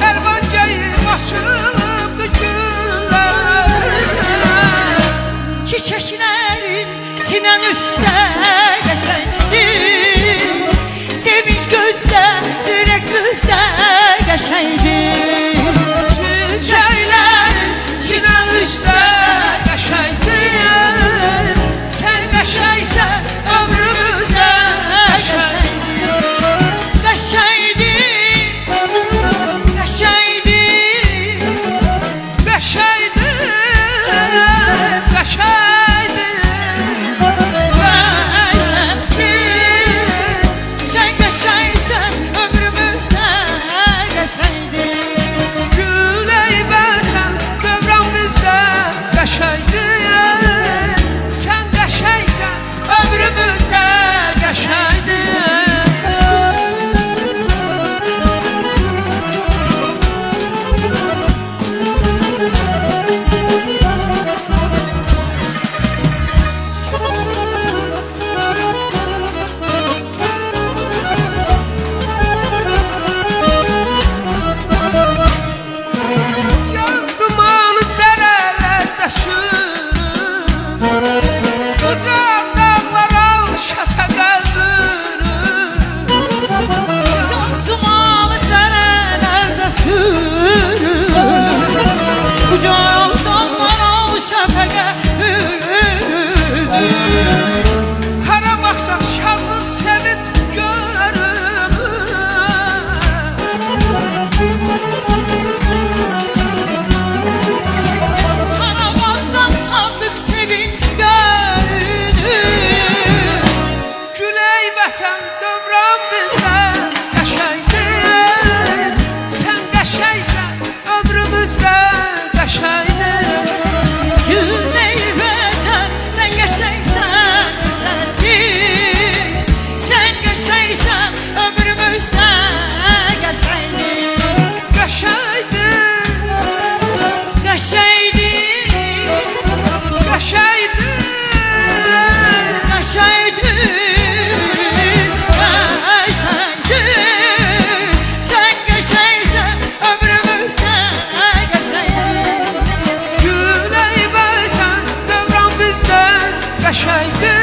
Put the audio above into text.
Elvan geyib açılıbdı güllər, Çiçeklerin sinen üstte geçeydi, sevinç gözde, yürek düzde geçeydi. çiçəklərin sinən üstə qəşəngdir, sən qəşəngsən ömrümüzdə qəşəngdir. Geçeydi, geçeydi, Qəşəngdir, qəşəngdir, geçeydi. Sen geçeysen ömrümüzde geçeydi. güley bəlkən dövrən bizdə qəşəngdir, sən qəşəngsən ömrümüzdə qəşəngdir. Yaz dumanı dərələrdə sürür, Ucaq dağlar al şəfəqə bürür. Yaz dumanı derelerde sürür, kucağım dallar al şefeke bürür. Hara baxsaq şadlıq sevinç görürük. Bana baksan şadlık sevinç görünür. Güley vətən dövrən bizdə qəşəngdir, sən qəşəngsən ömrümüzdə qəşəngdir. Güley vətən sen geçeysen güzeldir, sen geçeysen ömrümüzde geçeydi. Qəşəngdir, Geçeydi, qəşəngdir, geçeydi, geçeydi. Sen geçeysen ömrümüzde geçeydi. Güley vətən dövrən bizdə qəşəngdir.